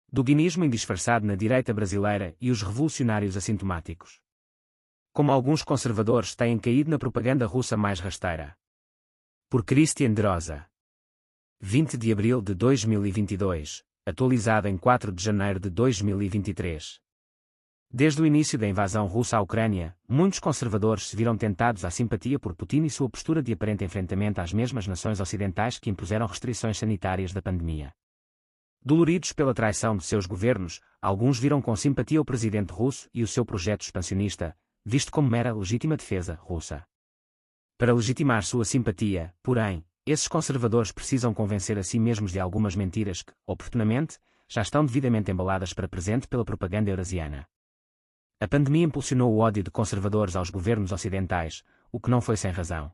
Duginismo indisfarçado na direita brasileira e os revolucionários assintomáticos. Como alguns conservadores têm caído na propaganda russa mais rasteira. Por Christian de Rosa. 20 de abril de 2022, atualizado em 4 de janeiro de 2023. Desde o início da invasão russa à Ucrânia, muitos conservadores se viram tentados à simpatia por Putin e sua postura de aparente enfrentamento às mesmas nações ocidentais que impuseram restrições sanitárias da pandemia. Doloridos pela traição de seus governos, alguns viram com simpatia o presidente russo e o seu projeto expansionista, visto como mera legítima defesa russa. Para legitimar sua simpatia, porém, esses conservadores precisam convencer a si mesmos de algumas mentiras que, oportunamente, já estão devidamente embaladas para presente pela propaganda eurasiana. A pandemia impulsionou o ódio de conservadores aos governos ocidentais, o que não foi sem razão.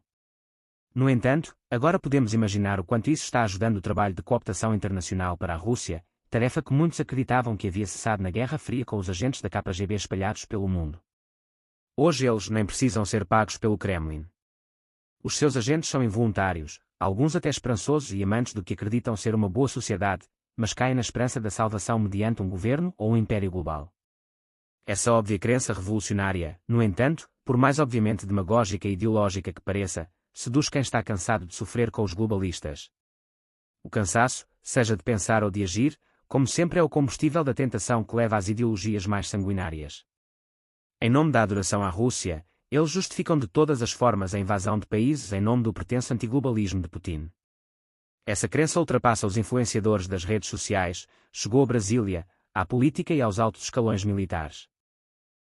No entanto, agora podemos imaginar o quanto isso está ajudando o trabalho de cooptação internacional para a Rússia, tarefa que muitos acreditavam que havia cessado na Guerra Fria com os agentes da KGB espalhados pelo mundo. Hoje eles nem precisam ser pagos pelo Kremlin. Os seus agentes são involuntários, alguns até esperançosos e amantes do que acreditam ser uma boa sociedade, mas caem na esperança da salvação mediante um governo ou um império global. Essa óbvia crença revolucionária, no entanto, por mais obviamente demagógica e ideológica que pareça, seduz quem está cansado de sofrer com os globalistas. O cansaço, seja de pensar ou de agir, como sempre é o combustível da tentação que leva às ideologias mais sanguinárias. Em nome da adoração à Rússia, eles justificam de todas as formas a invasão de países em nome do pretenso antiglobalismo de Putin. Essa crença ultrapassa os influenciadores das redes sociais, chegou a Brasília, à política e aos altos escalões militares.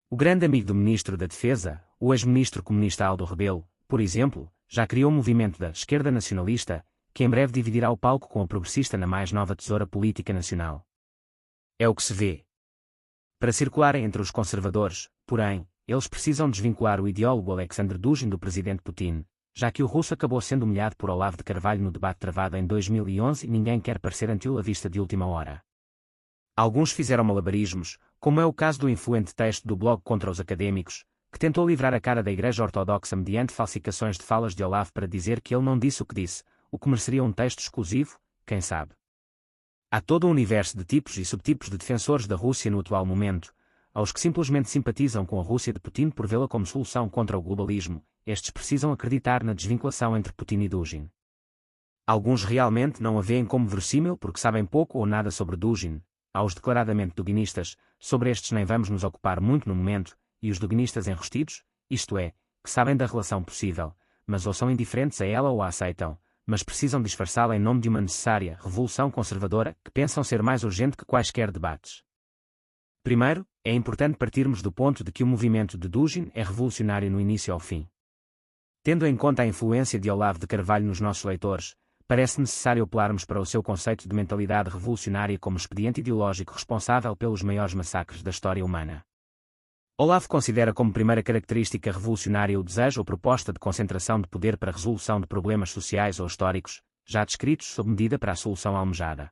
O grande amigo do ministro da Defesa, o ex-ministro comunista Aldo Rebelo, por exemplo, já criou um movimento da esquerda nacionalista, que em breve dividirá o palco com a progressista na mais nova tesoura política nacional. É o que se vê. Para circularem entre os conservadores, porém, eles precisam desvincular o ideólogo Alexander Dugin do presidente Putin, já que o russo acabou sendo humilhado por Olavo de Carvalho no debate travado em 2011 e ninguém quer parecer anti-olavista de última hora. Alguns fizeram malabarismos, como é o caso do influente texto do blog Contra os Académicos, que tentou livrar a cara da Igreja Ortodoxa mediante falsificações de falas de Olavo para dizer que ele não disse o que disse, o que mereceria um texto exclusivo, quem sabe. Há todo um universo de tipos e subtipos de defensores da Rússia no atual momento, aos que simplesmente simpatizam com a Rússia de Putin por vê-la como solução contra o globalismo, estes precisam acreditar na desvinculação entre Putin e Dugin. Alguns realmente não a veem como verossímil porque sabem pouco ou nada sobre Dugin. Aos declaradamente duginistas, sobre estes nem vamos nos ocupar muito no momento, e os duginistas enrustidos, isto é, que sabem da relação possível, mas ou são indiferentes a ela ou a aceitam, mas precisam disfarçá-la em nome de uma necessária revolução conservadora que pensam ser mais urgente que quaisquer debates. Primeiro, é importante partirmos do ponto de que o movimento de Dugin é revolucionário no início ao fim. Tendo em conta a influência de Olavo de Carvalho nos nossos leitores, parece necessário apelarmos para o seu conceito de mentalidade revolucionária como expediente ideológico responsável pelos maiores massacres da história humana. Olavo considera como primeira característica revolucionária o desejo ou proposta de concentração de poder para a resolução de problemas sociais ou históricos, já descritos sob medida para a solução almejada.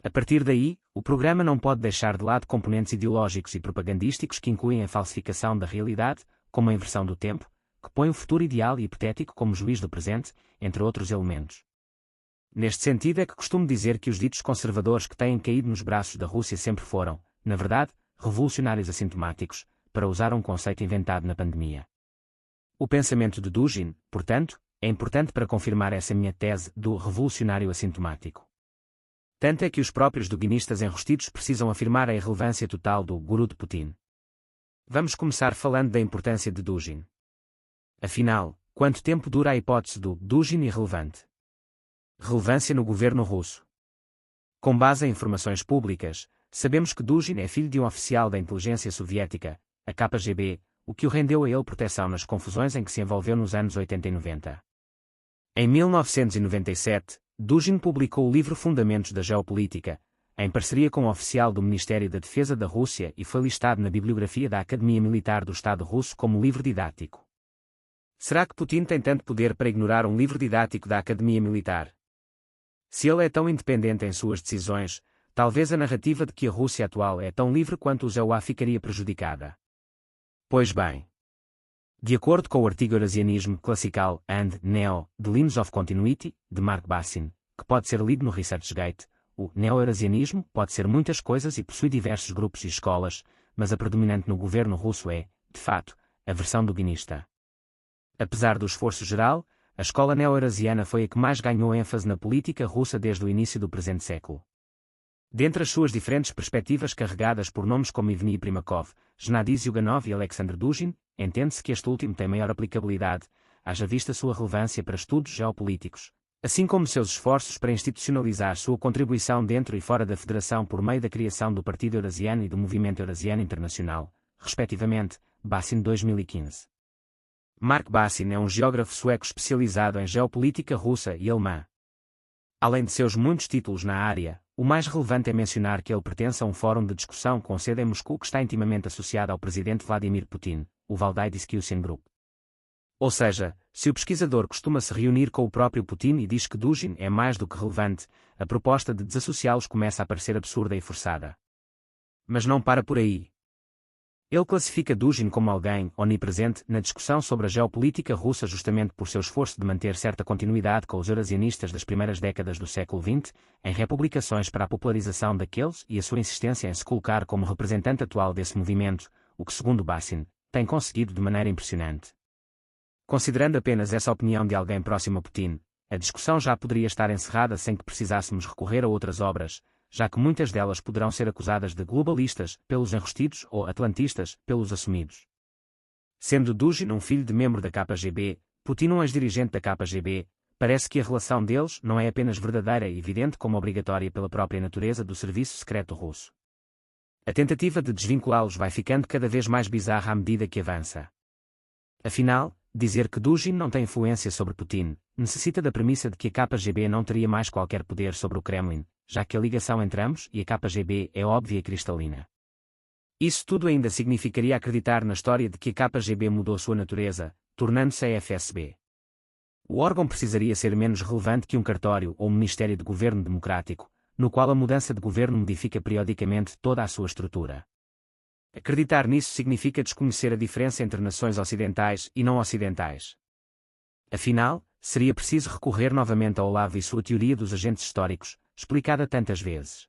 A partir daí, o programa não pode deixar de lado componentes ideológicos e propagandísticos que incluem a falsificação da realidade, como a inversão do tempo, que põe o futuro ideal e hipotético como juiz do presente, entre outros elementos. Neste sentido é que costumo dizer que os ditos conservadores que têm caído nos braços da Rússia sempre foram, na verdade, revolucionários assintomáticos, para usar um conceito inventado na pandemia. O pensamento de Dugin, portanto, é importante para confirmar essa minha tese do revolucionário assintomático. Tanto é que os próprios duginistas enrustidos precisam afirmar a irrelevância total do guru de Putin. Vamos começar falando da importância de Dugin. Afinal, quanto tempo dura a hipótese do Dugin irrelevante? Relevância no governo russo. Com base em informações públicas, sabemos que Dugin é filho de um oficial da inteligência soviética, a KGB, o que o rendeu a ele proteção nas confusões em que se envolveu nos anos 80 e 90. Em 1997, Dugin publicou o livro Fundamentos da Geopolítica, em parceria com um oficial do Ministério da Defesa da Rússia e foi listado na bibliografia da Academia Militar do Estado Russo como livro didático. Será que Putin tem tanto poder para ignorar um livro didático da Academia Militar? Se ele é tão independente em suas decisões, talvez a narrativa de que a Rússia atual é tão livre quanto os EUA ficaria prejudicada. Pois bem. De acordo com o artigo Eurasianism Classical and Neo, The Limbs of Continuity, de Mark Bassin, que pode ser lido no ResearchGate, O neo-eurasianismo pode ser muitas coisas e possui diversos grupos e escolas, mas a predominante no governo russo é, de fato, a versão duguinista. Apesar do esforço geral, a escola neo-eurasiana foi a que mais ganhou ênfase na política russa desde o início do presente século. Dentre as suas diferentes perspectivas carregadas por nomes como Evgeny Primakov, Gennady Zyuganov e Alexander Dugin, entende-se que este último tem maior aplicabilidade, haja vista sua relevância para estudos geopolíticos, assim como seus esforços para institucionalizar sua contribuição dentro e fora da Federação por meio da criação do Partido Eurasiano e do Movimento Eurasiano Internacional, respectivamente, Basin 2015. Mark Basin é um geógrafo sueco especializado em geopolítica russa e alemã. Além de seus muitos títulos na área, o mais relevante é mencionar que ele pertence a um fórum de discussão com sede em Moscou que está intimamente associado ao presidente Vladimir Putin, o Valdai Discussion Group. Ou seja, se o pesquisador costuma se reunir com o próprio Putin e diz que Dugin é mais do que relevante, a proposta de desassociá-los começa a parecer absurda e forçada. Mas não para por aí. Ele classifica Dugin como alguém onipresente na discussão sobre a geopolítica russa justamente por seu esforço de manter certa continuidade com os eurasianistas das primeiras décadas do século XX, em republicações para a popularização daqueles e a sua insistência em se colocar como representante atual desse movimento, o que, segundo Basin, tem conseguido de maneira impressionante. Considerando apenas essa opinião de alguém próximo a Putin, a discussão já poderia estar encerrada sem que precisássemos recorrer a outras obras, já que muitas delas poderão ser acusadas de globalistas pelos enrustidos ou atlantistas pelos assumidos. Sendo Dugin um filho de membro da KGB, Putin um ex-dirigente da KGB, parece que a relação deles não é apenas verdadeira e evidente como obrigatória pela própria natureza do serviço secreto russo. A tentativa de desvinculá-los vai ficando cada vez mais bizarra à medida que avança. Afinal, dizer que Dugin não tem influência sobre Putin necessita da premissa de que a KGB não teria mais qualquer poder sobre o Kremlin, já que a ligação entre ambos e a KGB é óbvia e cristalina. Isso tudo ainda significaria acreditar na história de que a KGB mudou sua natureza, tornando-se a FSB. O órgão precisaria ser menos relevante que um cartório ou um ministério de governo democrático, no qual a mudança de governo modifica periodicamente toda a sua estrutura. Acreditar nisso significa desconhecer a diferença entre nações ocidentais e não ocidentais. Afinal, seria preciso recorrer novamente a Olavo e sua teoria dos agentes históricos, explicada tantas vezes.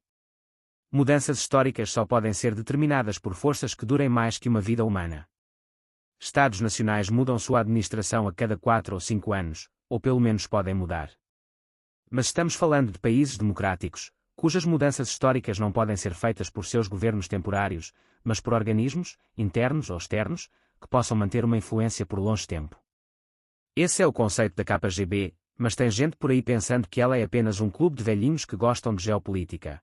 Mudanças históricas só podem ser determinadas por forças que durem mais que uma vida humana. Estados nacionais mudam sua administração a cada 4 ou 5 anos, ou pelo menos podem mudar. Mas estamos falando de países democráticos, cujas mudanças históricas não podem ser feitas por seus governos temporários, mas por organismos, internos ou externos, que possam manter uma influência por longo tempo. Esse é o conceito da KGB, mas tem gente por aí pensando que ela é apenas um clube de velhinhos que gostam de geopolítica.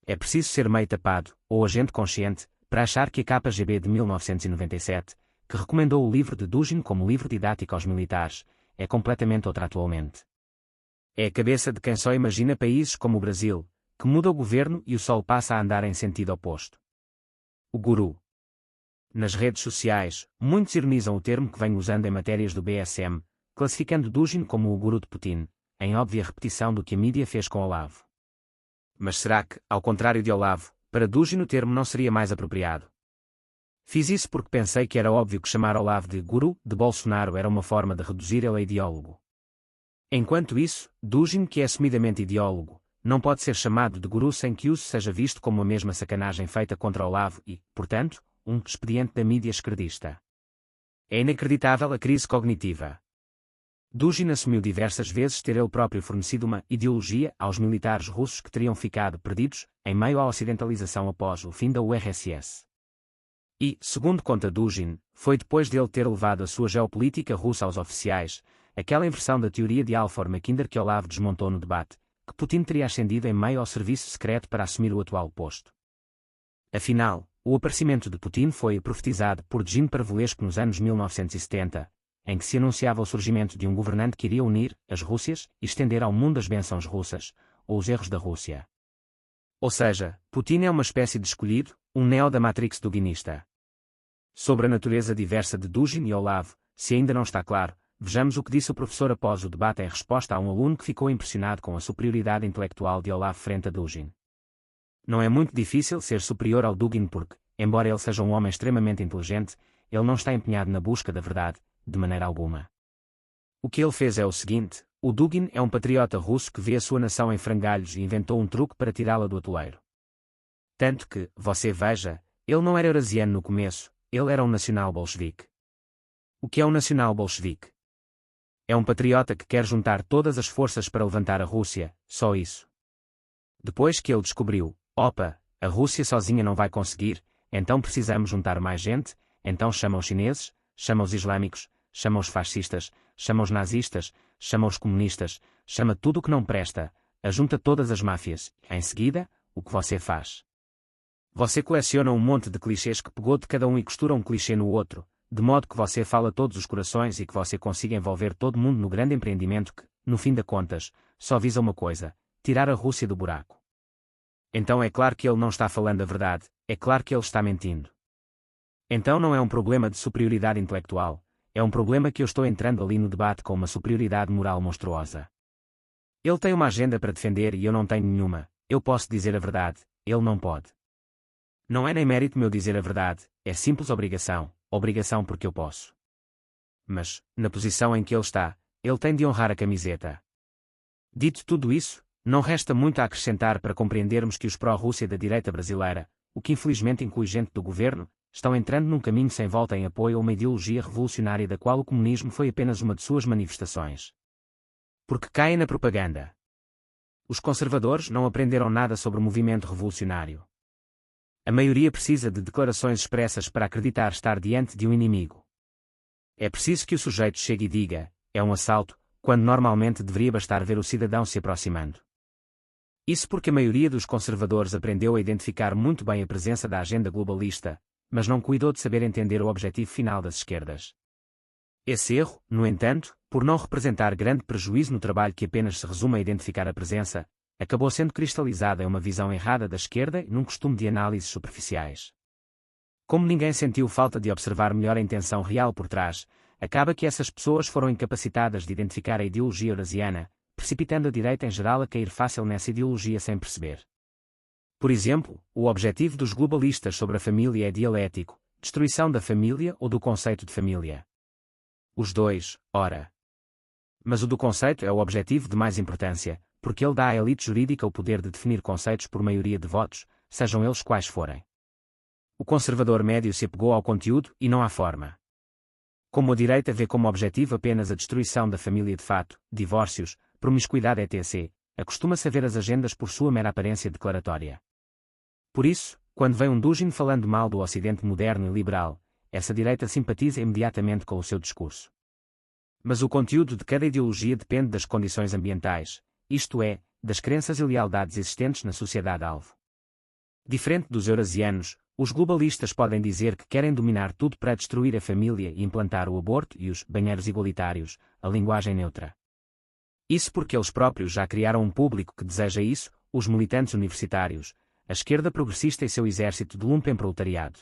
É preciso ser meio tapado, ou agente consciente, para achar que a KGB de 1997, que recomendou o livro de Dugin como livro didático aos militares, é completamente outra atualmente. É a cabeça de quem só imagina países como o Brasil, que muda o governo e o sol passa a andar em sentido oposto. O guru. Nas redes sociais, muitos ironizam o termo que vem usando em matérias do BSM, classificando Dugin como o guru de Putin, em óbvia repetição do que a mídia fez com Olavo. Mas será que, ao contrário de Olavo, para Dugin o termo não seria mais apropriado? Fiz isso porque pensei que era óbvio que chamar Olavo de guru de Bolsonaro era uma forma de reduzir ele a ideólogo. Enquanto isso, Dugin, que é assumidamente ideólogo, não pode ser chamado de guru sem que isso seja visto como a mesma sacanagem feita contra Olavo e, portanto, um expediente da mídia esquerdista. É inacreditável a crise cognitiva. Dugin assumiu diversas vezes ter ele próprio fornecido uma ideologia aos militares russos que teriam ficado perdidos em meio à ocidentalização após o fim da URSS. E, segundo conta Dugin, foi depois dele ter levado a sua geopolítica russa aos oficiais, aquela inversão da teoria de Alford-Mackinder que Olavo desmontou no debate, que Putin teria ascendido em meio ao serviço secreto para assumir o atual posto. Afinal, o aparecimento de Putin foi profetizado por Djin Parvulescu nos anos 1970, em que se anunciava o surgimento de um governante que iria unir as Rússias e estender ao mundo as bênçãos russas, ou os erros da Rússia. Ou seja, Putin é uma espécie de escolhido, um neo da Matrix duguinista. Sobre a natureza diversa de Dugin e Olavo, se ainda não está claro, vejamos o que disse o professor após o debate em resposta a um aluno que ficou impressionado com a superioridade intelectual de Olavo frente a Dugin. Não é muito difícil ser superior ao Dugin porque, embora ele seja um homem extremamente inteligente, ele não está empenhado na busca da verdade, de maneira alguma. O que ele fez é o seguinte: O Dugin é um patriota russo que vê a sua nação em frangalhos e inventou um truque para tirá-la do atoleiro. Tanto que, você veja, ele não era eurasiano no começo, ele era um nacional bolchevique. O que é um nacional bolchevique? É um patriota que quer juntar todas as forças para levantar a Rússia, só isso. Depois que ele descobriu, opa, a Rússia sozinha não vai conseguir, então precisamos juntar mais gente, então chama os chineses, chama os islâmicos, chama os fascistas, chama os nazistas, chama os comunistas, chama tudo o que não presta, ajunta todas as máfias, em seguida, o que você faz? Você coleciona um monte de clichês que pegou de cada um e costura um clichê no outro, de modo que você fala todos os corações e que você consiga envolver todo mundo no grande empreendimento que, no fim de contas, só visa uma coisa: tirar a Rússia do buraco. Então é claro que ele não está falando a verdade, é claro que ele está mentindo. Então não é um problema de superioridade intelectual, é um problema que eu estou entrando ali no debate com uma superioridade moral monstruosa. Ele tem uma agenda para defender e eu não tenho nenhuma, eu posso dizer a verdade, ele não pode. Não é nem mérito meu dizer a verdade, é simples obrigação, obrigação porque eu posso. Mas, na posição em que ele está, ele tem de honrar a camiseta. Dito tudo isso, não resta muito a acrescentar para compreendermos que os pró-Rússia da direita brasileira, o que infelizmente inclui gente do governo, estão entrando num caminho sem volta em apoio a uma ideologia revolucionária da qual o comunismo foi apenas uma de suas manifestações. Porque caem na propaganda. Os conservadores não aprenderam nada sobre o movimento revolucionário. A maioria precisa de declarações expressas para acreditar estar diante de um inimigo. É preciso que o sujeito chegue e diga, é um assalto, quando normalmente deveria bastar ver o cidadão se aproximando. Isso porque a maioria dos conservadores aprendeu a identificar muito bem a presença da agenda globalista, mas não cuidou de saber entender o objetivo final das esquerdas. Esse erro, no entanto, por não representar grande prejuízo no trabalho que apenas se resume a identificar a presença, acabou sendo cristalizada em uma visão errada da esquerda e num costume de análises superficiais. Como ninguém sentiu falta de observar melhor a intenção real por trás, acaba que essas pessoas foram incapacitadas de identificar a ideologia eurasiana, precipitando a direita em geral a cair fácil nessa ideologia sem perceber. Por exemplo, o objetivo dos globalistas sobre a família é dialético, destruição da família ou do conceito de família. Os dois, ora. Mas o do conceito é o objetivo de mais importância, porque ele dá à elite jurídica o poder de definir conceitos por maioria de votos, sejam eles quais forem. O conservador médio se apegou ao conteúdo e não à forma. Como a direita vê como objetivo apenas a destruição da família de fato, divórcios, promiscuidade etc., acostuma-se a ver as agendas por sua mera aparência declaratória. Por isso, quando vem um Dugin falando mal do Ocidente moderno e liberal, essa direita simpatiza imediatamente com o seu discurso. Mas o conteúdo de cada ideologia depende das condições ambientais, isto é, das crenças e lealdades existentes na sociedade-alvo. Diferente dos eurasianos, os globalistas podem dizer que querem dominar tudo para destruir a família e implantar o aborto e os banheiros igualitários, a linguagem neutra. Isso porque eles próprios já criaram um público que deseja isso, os militantes universitários, a esquerda progressista e seu exército de lumpenproletariado.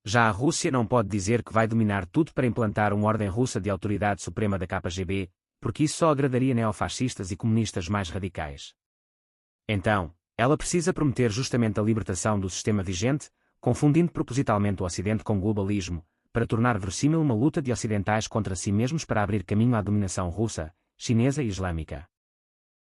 Já a Rússia não pode dizer que vai dominar tudo para implantar uma ordem russa de autoridade suprema da KGB, porque isso só agradaria neofascistas e comunistas mais radicais. Então, ela precisa prometer justamente a libertação do sistema vigente, confundindo propositalmente o Ocidente com globalismo, para tornar verossímil uma luta de ocidentais contra si mesmos para abrir caminho à dominação russa, chinesa e islâmica.